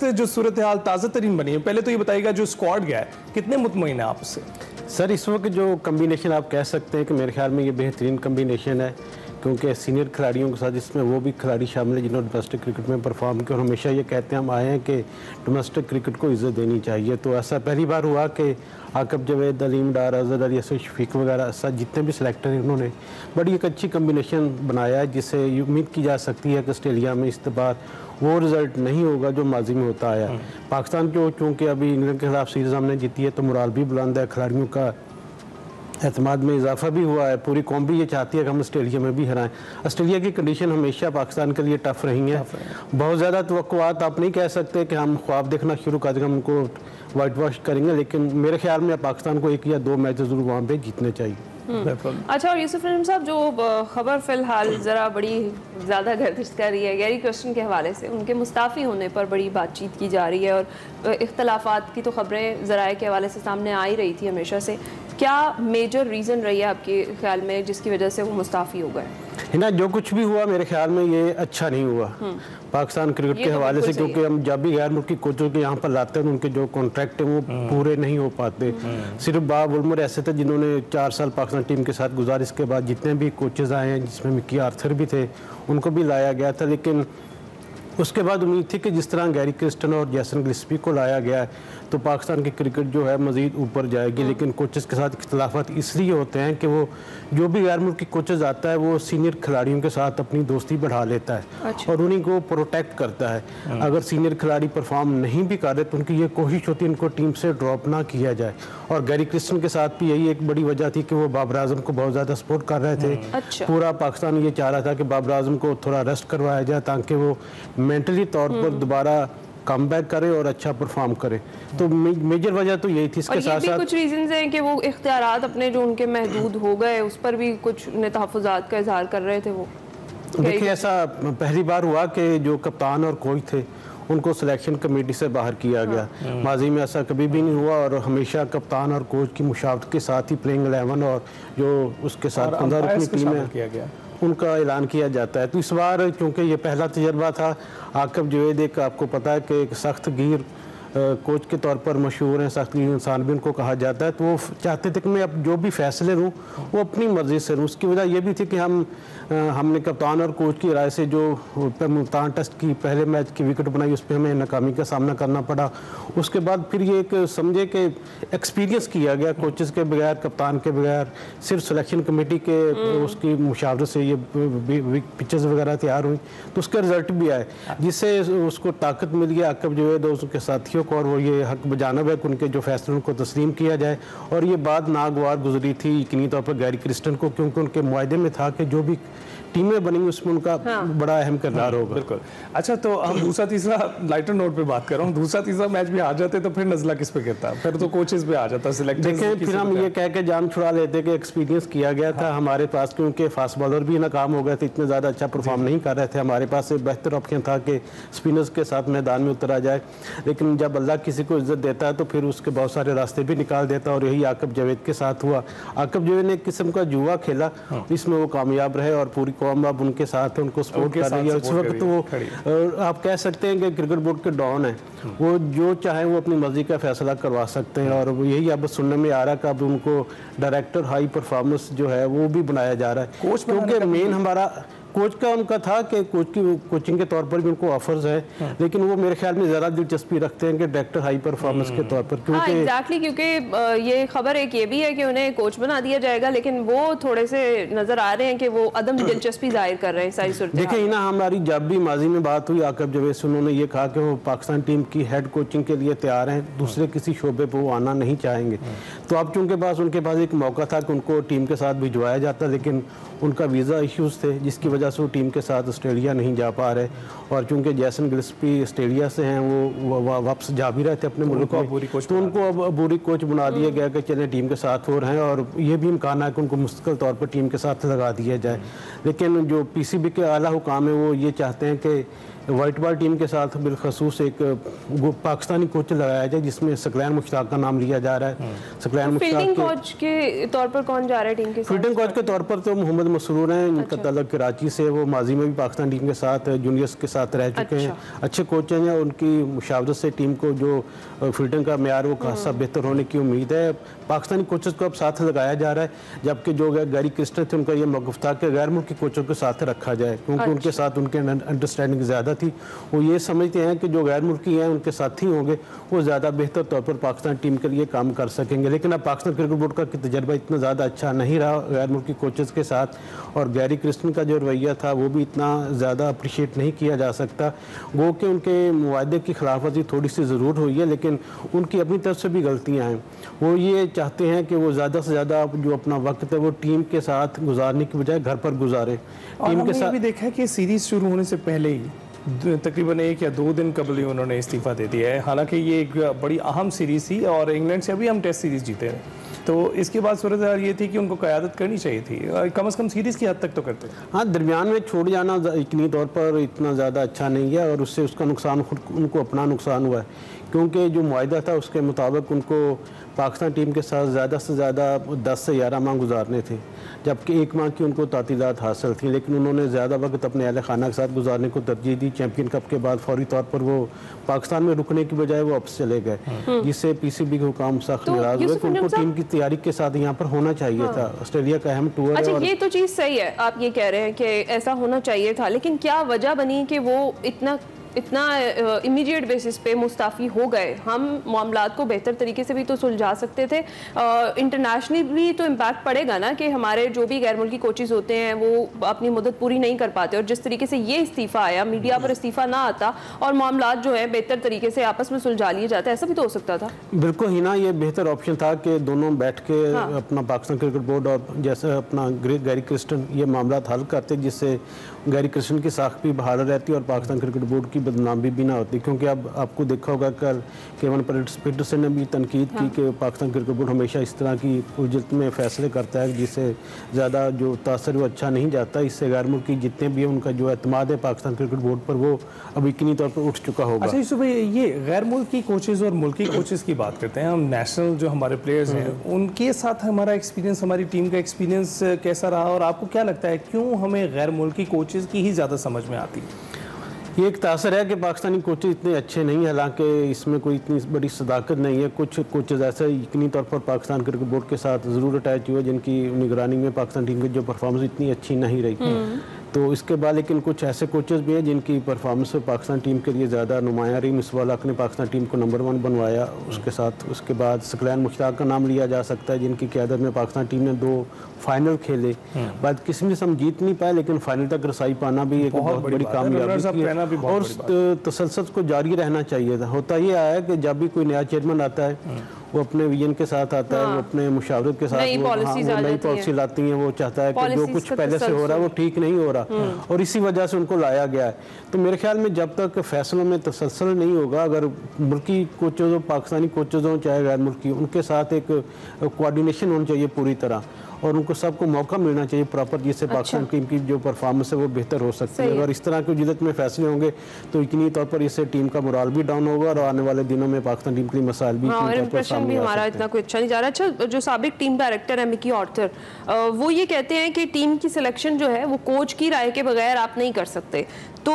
वक्त जो सूरत हाल ताज़ा तरीन बनी है, पहले तो ये बताइएगा जो स्क्वाड गया है कितने मुतमईन है आप उससे? सर इस वक्त जो कम्बिनेशन आप कह सकते हैं कि मेरे ख्याल में ये बेहतरीन कम्बिनेशन है, क्योंकि सीनियर खिलाड़ियों के साथ इसमें वो भी खिलाड़ी शामिल है जिन्होंने डोमेस्टिक क्रिकेट में परफॉर्म किया और हमेशा ये कहते हैं हम आए हैं कि डोमेस्टिक क्रिकेट को इज़्ज़त देनी चाहिए। तो ऐसा पहली बार हुआ कि आकब जवेद, अलीम डार, अजहर अली, शफीक वगैरह साथ जितने भी सिलेक्टर हैं उन्होंने बड़ी एक अच्छी कम्बिनेशन बनाया है, जिससे उम्मीद की जा सकती है कि ऑस्ट्रेलिया में इस बार वो रिज़ल्ट नहीं होगा जो माजी में होता आया। पाकिस्तान जो चूँकि अभी इंग्लैंड के खिलाफ सीरीज़ हमने जीती है तो मोराल भी बुलंद है, खिलाड़ियों का एतमाद में इजाफा भी हुआ है, पूरी कौम भी ये चाहती है कि हम ऑस्ट्रेलिया में भी हराएं। ऑस्ट्रेलिया की कंडीशन हमेशा पाकिस्तान के लिए टफ रही है, बहुत ज़्यादा तवक्कुआत आप नहीं कह सकते कि हम ख्वाब देखना शुरू कर देंगे, हम उनको वाइट वॉश करेंगे, लेकिन मेरे ख्याल में पाकिस्तान को 1 या 2 मैच ज़रूर वहाँ पे जीतने चाहिए। अच्छा, और यूसुफ नईम साहब जो खबर फिलहाल ज़रा बड़ी ज़्यादा गर्दिश कर रही है गैरी क्रिस्टन के हवाले से, उनके मुस्ताफ़ी होने पर बड़ी बातचीत की जा रही है और इख्तलाफात की तो खबरें ज़राए के हवाले से सामने आ ही रही थी हमेशा से। क्या मेजर रीज़न रही है आपके ख्याल में जिसकी वजह से वो मुस्ताफ़ी हो गए? ना जो कुछ भी हुआ मेरे ख्याल में ये अच्छा नहीं हुआ पाकिस्तान क्रिकेट के हवाले से, क्योंकि हम जब भी गैर मुल्की कोचों के यहाँ पर लाते हैं उनके जो कॉन्ट्रैक्ट हैं वो पूरे नहीं हो पाते। सिर्फ बाब उमर ऐसे थे जिन्होंने 4 साल पाकिस्तान टीम के साथ गुजारे, इसके बाद जितने भी कोचेज आए हैं जिसमें मिकी आर्थर भी थे उनको भी लाया गया था, लेकिन उसके बाद उम्मीद थी कि जिस तरह गैरी क्रिस्टन और जैसन गिल्स्पी को लाया गया है तो पाकिस्तान की क्रिकेट जो है मज़ीद ऊपर जाएगी, लेकिन कोचेस के साथ इख्तलाफात इसलिए होते हैं कि वो जो भी गैर मुल्की कोचेस आता है वो सीनियर खिलाड़ियों के साथ अपनी दोस्ती बढ़ा लेता है। अच्छा। और उन्हीं को प्रोटेक्ट करता है। अगर सीनियर खिलाड़ी परफॉर्म नहीं भी कर रहे तो उनकी ये कोशिश होती है इनको टीम से ड्रॉप ना किया जाए, और गैरी क्रिस्टन के साथ भी यही एक बड़ी वजह थी कि वो बाबर आजम को बहुत ज़्यादा सपोर्ट कर रहे थे। अच्छा। पूरा पाकिस्तान ये चाह रहा था कि बाबर आजम को थोड़ा रेस्ट करवाया जाए ताकि वो मेंटली तौर पर दोबारा कम बैक करे और अच्छा परफॉर्म करे। तो मेजर वजह तो यही थी। इसके साथ साथ कुछ रीजंस हैं कि वो इख्तियारात अपने जो उनके महदूद हो गए उस पर भी कुछ तहफ़्फ़ुज़ात का इजहार कर रहे थे। वो देखिए ऐसा पहली बार हुआ कि जो कप्तान और कोच थे उनको सिलेक्शन कमेटी से बाहर किया गया। माजी में ऐसा कभी भी नहीं हुआ और हमेशा कप्तान और कोच की मुशावरत के साथ ही प्लेइंग 11 और जो उसके साथ 15 रुकनी टीम है उनका ऐलान किया जाता है। तो इस बार चूँकि ये पहला तजर्बा था, आकब जवेद एक आपको पता है कि एक सख्त गिर कोच के तौर पर मशहूर हैं, सख्त गिर इंसान भी उनको कहा जाता है, तो वो चाहते थे कि मैं अब जो भी फैसले लूँ वो अपनी मर्ज़ी से लूँ। उसकी वजह ये भी थी कि हमने कप्तान और कोच की राय से जो मुल्तान टेस्ट की पहले मैच की विकेट बनाई उस पर हमें नाकामी का सामना करना पड़ा। उसके बाद फिर ये एक समझे कि एक्सपीरियंस किया गया कोचेस के बगैर, कप्तान के बगैर, सिर्फ सिलेक्शन कमेटी के उसकी मुशावरत से ये पिक्चर्स वगैरह तैयार हुई, तो उसका रिजल्ट भी आए जिससे उसको ताकत मिल गया आकब जवेद और उसके साथियों को, और वो ये हक बजानब है कि उनके जो फैसले उनको तस्लीम किया जाए। और ये बात नागवार गुजरी थी यकीनी तौर पर गैरी क्रिस्टन को, क्योंकि उनके मुआहदे में था कि जो भी टीमें बनी उसमें उनका बड़ा अहम किरदार होगा। बिल्कुल। अच्छा, तो हम दूसरा तीसरा लाइटर नोट पे बात कर रहा हूँ, दूसरा तीसरा मैच भी आ जाते तो फिर नजला किस पे गिरता? फिर तो कोचेस पे आ जाता, सिलेक्टर्स। देखिए फिर हम ये कह के जान छुड़ा लेते कि एक्सपीरियंस किया गया था हमारे पास, क्योंकि फास्ट बॉलर भी नाकाम हो गए थे, इतने ज़्यादा अच्छा परफॉर्म नहीं कर रहे थे। हमारे पास एक बेहतर ऑप्शन था कि स्पिनर्स के साथ मैदान में उतरा जाए, लेकिन जब अल्लाह किसी को इज्जत देता है तो फिर उसके बहुत सारे रास्ते भी निकाल देता है, और यही आकब जवेद के साथ हुआ। आकब जवेद ने एक किस्म का जुआ खेला, इसमें वो कामयाब रहे और पूरी कौम अब उनके साथ है, उनको सपोर्ट कर रही है। इस वक्त वो आप कह सकते हैं कि क्रिकेट बोर्ड के डॉन है, वो जो चाहे वो अपनी मर्जी का फैसला करवा सकते हैं, और यही अब सुनने में आ रहा है कि अब उनको डायरेक्टर हाई परफॉर्मेंस जो है वो भी बनाया जा रहा है। कोच क्योंकि मेन हमारा कोच का उनका था कि कोचिंग के तौर पर भी उनको ऑफर्स है, लेकिन वो मेरे ख्याल में ज़्यादा दिलचस्पी रखते हैं कि डायरेक्टर हाई परफॉर्मेंस के तौर पर, क्योंकि एग्जैक्टली क्योंकि ये खबर एक ये भी है कि उन्हें कोच बना दिया जाएगा, लेकिन वो थोड़े से नजर आ रहे हैं कि वो अदम दिलचस्पी जाहिर कर रहे हैं सारी सूरत। देखिए ना, हमारी जब भी माजी में बात हुई आकब जवेद से उन्होंने ये कहा कि वो पाकिस्तान टीम की हेड कोचिंग के लिए तैयार हैं, दूसरे किसी शोबे पर वो आना नहीं चाहेंगे। तो अब चूँकि उनके पास एक मौका था कि उनको टीम के साथ भिजवाया जाता, लेकिन उनका वीज़ा इश्यूज़ थे जिसकी वजह से वो टीम के साथ ऑस्ट्रेलिया नहीं जा पा रहे, और चूँकि जैसन गिल्स्पी ऑस्ट्रेलिया से हैं वो वापस जा भी रहे थे अपने मुल्क में, तो उनको अब अबूरी कोच बना दिया गया कि चले टीम के साथ हो रहे हैं, और ये भी इम्कान है कि उनको मुस्तकिल तौर पर टीम के साथ लगा दिया जाए। लेकिन जो PCB के आला हुकाम है वो ये चाहते हैं कि वाइट बॉल टीम के साथ बिलखसूस एक पाकिस्तानी कोच लगाया जाए जिसमें सकलैन मुश्ताक का नाम लिया जा रहा है। सकलैन फील्डिंग कोच के तौर पर कौन जा रहा है टीम के साथ? फील्डिंग कोच के तौर पर तो मोहम्मद मसरूर हैं, इनका ताल्लुक कराची से, वो माजी में भी पाकिस्तान टीम के साथ जूनियर्स के साथ रह चुके हैं, अच्छे कोच हैं। उनकी मुशावरत से टीम को जो फील्डिंग का मेयार वो खासा बेहतर होने की उम्मीद है। पाकिस्तानी कोचेस को अब साथ लगाया जा रहा है, जबकि जो गैरी क्रिस्टन थे उनका ये मौक़िफ़ था कि गैर मुल्की कोचों के साथ रखा जाए, क्योंकि उनके साथ उनके अंडरस्टैंडिंग ज़्यादा थी। वो ये समझते हैं कि जो गैर मुल्की हैं उनके साथी होंगे वो ज़्यादा बेहतर तौर पर पाकिस्तान टीम के लिए काम कर सकेंगे। लेकिन अब पाकिस्तान क्रिकेट बोर्ड का तजर्बा इतना ज़्यादा अच्छा नहीं रहा गैर मुल्की कोचेस के साथ, और गैरी क्रिस्टन का जो रवैया था वो भी इतना ज़्यादा अप्रिशिएट नहीं किया जा सकता। वो कि उनके मुआहदे की खिलाफवर्जी थोड़ी सी ज़रूर हुई है, लेकिन उनकी अपनी तरफ से भी गलतियाँ हैं। वो ये चाहते हैं कि वो ज़्यादा से ज़्यादा जो अपना वक्त है वो टीम के साथ गुजारने की बजाय घर पर गुजारे। टीम के साथ भी देखा है कि सीरीज़ शुरू होने से पहले ही तकरीबन 1 या 2 दिन कबल ही उन्होंने इस्तीफ़ा दे दिया है। हालांकि ये एक बड़ी अहम सीरीज़ थी और इंग्लैंड से अभी हम टेस्ट सीरीज़ जीते हैं, तो इसके बाद सूरत हाल ये थी कि उनको क़यादत करनी चाहिए थी, कम से कम सीरीज़ की हद तक तो करते। हाँ, दरमियान में छोड़ जाना यकीनी तौर पर इतना ज़्यादा अच्छा नहीं है, और उससे उसका नुकसान खुद उनको अपना नुकसान हुआ है, क्योंकि जो मुआहदा था उसके मुताबिक उनको पाकिस्तान टीम के साथ ज़्यादा से ज़्यादा 10 से 11 माह गुजारने थे, जबकि 1 माह की उनको तातीलात हासिल थी। लेकिन उन्होंने ज़्यादा वक्त अपने अहल खाना के साथ गुजारने को तरजीह दी। चैम्पियन कप के बाद फौरी तौर पर वो पाकिस्तान में रुकने की बजाय वो वापस चले गए, जिससे PCB के हुकाम सख्त नाराज़ हुए कि उनको टीम की तैयारी के साथ यहाँ पर होना चाहिए था। ऑस्ट्रेलिया का अहम टूर अच्छा, है। ये तो चीज़ सही है, आप ये कह रहे हैं कि ऐसा होना चाहिए था, लेकिन क्या वजह बनी कि वो इतना इमीडिएट बेसिस पे मुस्ताफ़ी हो गए? हम मामलात को बेहतर तरीके से भी तो सुलझा सकते थे। इंटरनेशनली तो इम्पैक्ट पड़ेगा ना कि हमारे जो भी गैर मुल्की कोचेस होते हैं वो अपनी मदद पूरी नहीं कर पाते, और जिस तरीके से ये इस्तीफ़ा आया, मीडिया पर इस्तीफ़ा ना आता और मामलात जो है बेहतर तरीके से आपस में सुलझा लिए जाते, ऐसा भी तो हो सकता था। बिल्कुल ही ना, ये बेहतर ऑप्शन था कि दोनों बैठ के अपना पाकिस्तान क्रिकेट बोर्ड और जैसे अपना गैरी क्रिस्टन ये मामलात हल करते, जिससे गैरी क्रिस्टन की साख भी बहाल रहती और पाकिस्तान क्रिकेट बोर्ड की बदनामी भी ना होती। क्योंकि अब आपको देखा होगा कल केवन पीटरसन ने भी तनकीद की कि पाकिस्तान क्रिकेट बोर्ड हमेशा इस तरह की उलझन में फैसले करता है जिससे ज़्यादा जो तासर वो अच्छा नहीं जाता। इससे गैर मुल्की जितने भी हैं उनका जो एतमाद है पाकिस्तान क्रिकेट बोर्ड पर वो अब यकीनी तौर पर उठ चुका होगा। अच्छा यूसुफ भाई, ये गैर मुल्की कोचेज़ और मुल्की कोचेज़ की बात करते हैं हम, नेशनल जो हमारे प्लेयर्स हैं उनके साथ हमारा एक्सपीरियंस, हमारी टीम का एक्सपीरियंस कैसा रहा, और आपको क्या लगता है क्यों हमें गैर मुल्की कोचेज़ की ही ज़्यादा समझ में आती है? ये एक तासर है कि पाकिस्तानी कोचेज इतने अच्छे नहीं हैं, हालांकि इसमें कोई इतनी बड़ी सदाकत नहीं है। कुछ कोचेज ऐसे यकीनी तौर पर पाकिस्तान क्रिकेट बोर्ड के साथ ज़रूर अटैच हुए जिनकी निगरानी में पाकिस्तान टीम की जो परफॉर्मेंस इतनी अच्छी नहीं रही। तो इसके बाद लेकिन कुछ ऐसे कोचेज भी हैं जिनकी परफॉर्मेंस पाकिस्तान टीम के लिए ज़्यादा नुमायाँ रही। मिसबाह हक ने पाकिस्तान टीम को नंबर 1 बनवाया, उसके साथ उसके बाद सकलैन मुश्ताक का नाम लिया जा सकता है जिनकी क़यादत में पाकिस्तान टीम ने 2 फाइनल खेले। बाद किसी में हम जीत नहीं पाए, लेकिन फाइनल तक रसाई पाना भी एक बहुत बड़ी कामयाबी है और तसलसल को जारी रहना चाहिए था। होता ये आया कि जब भी कोई नया चेयरमैन आता है वो अपने विजन के साथ आता है, वो अपने मुशावरत के साथ नई पॉलिसी लाती हैं। वो चाहता है कि जो कुछ पहले से हो रहा है वो ठीक नहीं हो रहा, और इसी वजह से उनको लाया गया है। तो मेरे ख्याल में जब तक फैसलों में तसलसल नहीं होगा, अगर मुल्की कोचेज हो, पाकिस्तानी कोचेज हों चाहे गैर मुल्की, उनके साथ एक कोऑर्डिनेशन होनी चाहिए पूरी तरह, और उनको सबको मौका मिलना चाहिए प्रॉपर, जिससे पाकिस्तान टीम की जो परफॉर्मेंस है वो बेहतर हो सकती है। अगर इस तरह की जिदत में फैसले होंगे तो यकीनी तौर पर इससे टीम का मोराल भी डाउन होगा और आने वाले दिनों में पाकिस्तान टीम के लिए मसाइल भी भी हमारा इतना कोई अच्छा नहीं जा रहा। अच्छा, जो साबिक टीम डायरेक्टर है मिकी आर्थर, वो ये कहते हैं कि टीम की सिलेक्शन जो है वो कोच की राय के बगैर आप नहीं कर सकते। तो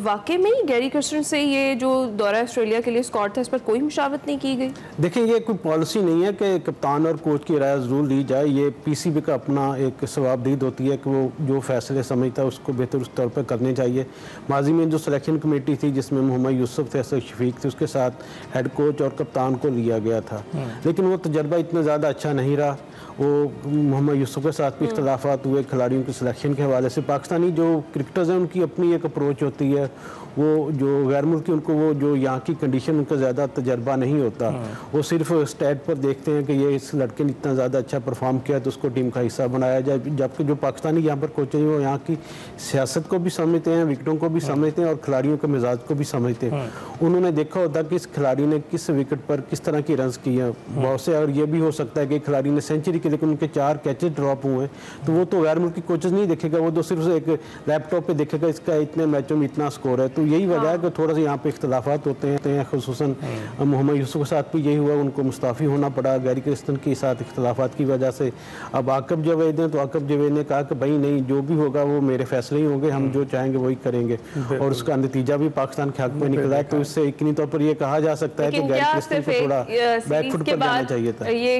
वाकई में ही गैरी क्रिस्टन से ये जो दौरा ऑस्ट्रेलिया के लिए स्क्वाड था इस पर कोई मुशावरत नहीं की गई? देखिए, ये कोई पॉलिसी नहीं है कि कप्तान और कोच की राय ज़रूर ली जाए। ये PCB का अपना एक सवाबदीद होती है कि वो जो फैसले समझता है उसको बेहतर उस तौर पर करने चाहिए। माजी में जो सिलेक्शन कमेटी थी जिसमें मोहम्मद यूसुफ थे, असद शफीक थे, उसके साथ हेड कोच और कप्तान को लिया गया था, लेकिन वो तजर्बा इतना ज़्यादा अच्छा नहीं रहा। वो मोहम्मद यूसुफ के साथ भी इख्तलाफात हुए खिलाड़ियों के सिलेक्शन के हवाले से। पाकिस्तानी जो क्रिकेटर्स हैं उनकी अपनी एक अप्रोच होती है, वो जो गैर मुल्की उनको वो जो यहाँ की कंडीशन उनका ज़्यादा तजर्बा नहीं होता। वो सिर्फ स्टैट पर देखते हैं कि ये इस लड़के ने इतना ज़्यादा अच्छा परफॉर्म किया तो उसको टीम का हिस्सा बनाया जाए, जबकि जो पाकिस्तानी यहाँ पर कोच हैं वो यहाँ की सियासत को भी समझते हैं, विकेटों को भी समझते हैं और खिलाड़ियों के मिजाज को भी समझते हैं। उन्होंने देखा होता कि इस खिलाड़ी ने किस विकेट पर किस तरह की रन्स किए हैं बहुत से, और ये भी हो सकता है कि खिलाड़ी ने सेंचुरी के लेकिन उनके 4 कैचेज ड्रॉप हुए, तो वो तो गैर मुल्की कोचेज नहीं देखेगा, वो तो सिर्फ एक लैपटॉप पर देखेगा इसका इतने मैचों में इतना स्कोर है। तो तो यही वजह है कि थोड़ा सा यहाँ पे इख्तलाफात होते हैं, खुसूसन मोहम्मद यूसुफ के साथ भी यही हुआ, उनको मुस्ताफ़ी होना पड़ा गैरी क्रिस्टन के साथ इख्तलाफात की वजह से। अब आकब जावेद हैं, तो आकब जावेद ने कहा कि भाई नहीं, जो भी होगा वो मेरे फैसले ही होंगे, हम जो चाहेंगे वही करेंगे, और उसका नतीजा भी पाकिस्तान के हक में निकला। तो इससे यकीनी तौर पर यह कहा जा सकता है कि गैरी क्रिस्टन को थोड़ा बैकफुट पर जाना चाहिए था। ये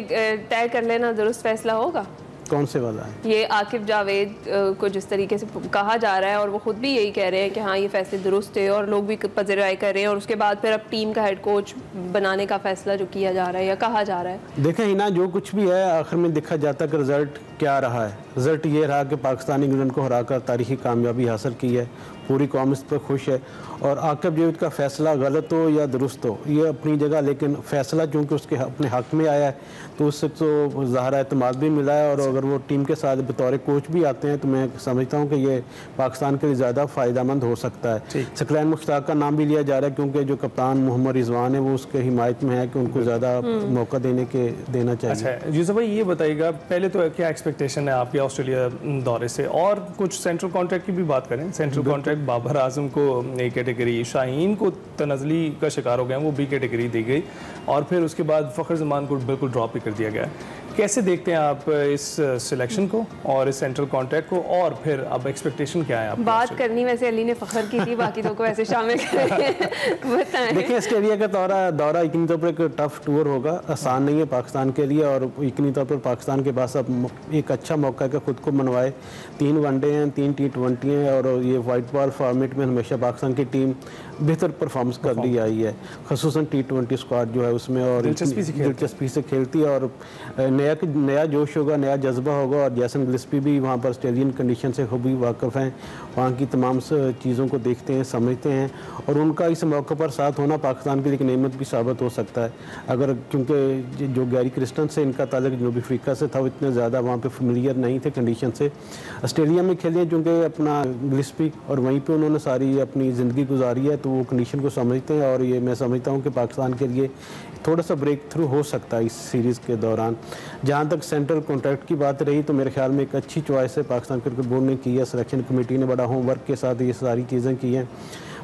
तय कर लेना दुरुस्त फैसला होगा। कौन से वाला है? ये आकिब जावेद को जिस तरीके से कहा जा रहा है, और वो खुद भी यही कह रहे हैं कि हाँ ये फैसले दुरुस्त है, और लोग भी पज़िराई कर रहे हैं, और उसके बाद फिर अब टीम का हेड कोच बनाने का फैसला जो किया जा रहा है या कहा जा रहा है। देखें हिना, जो कुछ भी है आखिर में देखा जाता है कि रिजल्ट क्या रहा है। रिजल्ट ये रहा कि पाकिस्तान इंग्लैंड को हराकर तारीखी कामयाबी हासिल की है, पूरी कौम इस पर खुश है। और आकिब जावेद का फैसला गलत हो या दुरुस्त हो ये अपनी जगह, लेकिन फैसला चूँकि उसके अपने हक में आया है तो उससे तो ज़ाहिर एतमाद भी मिला है। और अगर वो टीम के साथ बतौर कोच भी आते हैं तो मैं समझता हूँ कि ये पाकिस्तान के लिए ज़्यादा फ़ायदेमंद हो सकता है। सकलैन मुश्ताक का नाम भी लिया जा रहा है क्योंकि जो कप्तान मोहम्मद रिजवान है वो उसके हिमायत में है कि उनको ज़्यादा मौका देना चाहिए। अच्छा यूसुफ भाई, ये बताइएगा पहले तो क्या एक्सपेक्टेशन है आपके ऑस्ट्रेलिया दौरे से, और कुछ सेंट्रल कॉन्ट्रैक्ट की भी बात करें। सेंट्रल कॉन्ट्रैक्ट बाबर आजम को ए कैटेगरी, शाहीन को तनज़ली का शिकार हो गए, वो बी कैटेगरी दी गई, और फिर उसके बाद फ़खर जमान को बिल्कुल ड्रॉप भी कर दिया गया। कैसे देखते हैं आप इस सिलेक्शन को और इस सेंट्रल कॉन्ट्रैक्ट को, और फिर अब एक्सपेक्टेशन क्या है आप? बात करनी वैसे अली ने फ़खर की थी, बाकी तो को वैसे शामिल बताएं। देखिए ऑस्ट्रेलिया का दौरा यकीनी तौर पर एक टफ टूर होगा, आसान नहीं है पाकिस्तान के लिए, और यकीनी तौर पर पाकिस्तान के पास अब एक अच्छा मौका है कि खुद को मनवाए। 3 वनडे हैं, 3 T20 हैं, और ये वाइट बॉल फॉर्मेट में हमेशा पाकिस्तान की टीम बेहतर परफॉर्मेंस कर ली आई है, खसूसन T20 स्क्वाड जो है उसमें, और दिलचस्पी से खेलती है, और नया जोश होगा, नया जज्बा होगा। और जैसन गिलस्पी भी वहाँ पर ऑस्ट्रेलियन कंडीशन से खूब वाकिफ़ हैं, वहाँ की तमाम चीज़ों को देखते हैं, समझते हैं, और उनका इस मौके पर साथ होना पाकिस्तान के लिए एक नेमत भी साबित हो सकता है। अगर क्योंकि जो गैरी क्रिस्टन से इनका ताल्लुक जनूबी अफ्रीका से था, वो इतने ज़्यादा वहाँ पर फेमिलियर नहीं थे कंडीशन से। ऑस्ट्रेलिया में खेले चूँकि अपना गिलस्पी, और वहीं पर उन्होंने सारी अपनी ज़िंदगी गुजारी है, तो वो कंडीशन को समझते हैं, और ये मैं समझता हूँ कि पाकिस्तान के लिए थोड़ा सा ब्रेक थ्रू हो सकता है इस सीरीज़ के दौरान। जहाँ तक सेंट्रल कॉन्ट्रैक्ट की बात रही तो मेरे ख्याल में एक अच्छी चॉइस है पाकिस्तान क्रिकेट बोर्ड ने की है, सिलेक्शन कमेटी ने बड़ा होमवर्क के साथ ये सारी चीज़ें की हैं।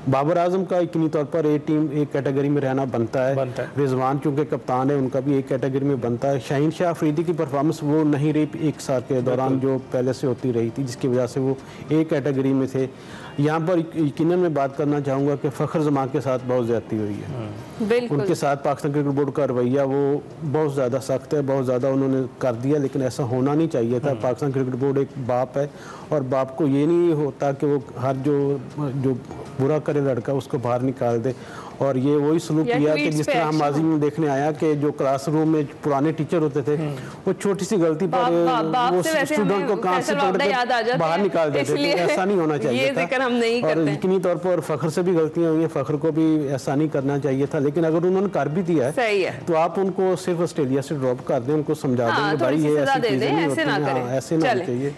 बाबर आजम का यकीनी तौर पर एक कैटेगरी में रहना बनता है। रिजवान चूँकि कप्तान है उनका भी एक कैटेगरी में बनता है। शाहीन शाह अफरीदी की परफॉर्मेंस वो नहीं रही एक साल के दौरान जो पहले से होती रही थी, जिसकी वजह से वो एक कैटेगरी में थे। यहाँ पर यकीनन मैं बात करना चाहूँगा कि फ़खर जमान के साथ बहुत ज़्यादती हुई है। उनके साथ पाकिस्तान क्रिकेट बोर्ड का रवैया वो बहुत ज़्यादा सख्त है, बहुत ज़्यादा उन्होंने कर दिया, लेकिन ऐसा होना नहीं चाहिए था। पाकिस्तान क्रिकेट बोर्ड एक बाप है, और बाप को ये नहीं होता कि वो हर जो बुरा करे लड़का उसको बाहर निकाल दे। और ये वही सलूक किया कि जिस तरह हम माजी में देखने आया कि जो क्लासरूम में पुराने टीचर होते थे वो छोटी सी गलती पर वो स्टूडेंट को कान से पकड़ के बाहर निकाल देते थे। ऐसा नहीं होना चाहिए था, और यकीनी तौर पर फ़खर से भी गलतियां हुई हैं, फ़खर को भी ऐसा नहीं करना चाहिए था। लेकिन अगर उन्होंने कर भी दिया है तो आप उनको सिर्फ ऑस्ट्रेलिया से ड्रॉप कर दें, उनको समझा दें भाई ये ऐसी चीज़ें नहीं होती हैं, ऐसे ना चाहिए।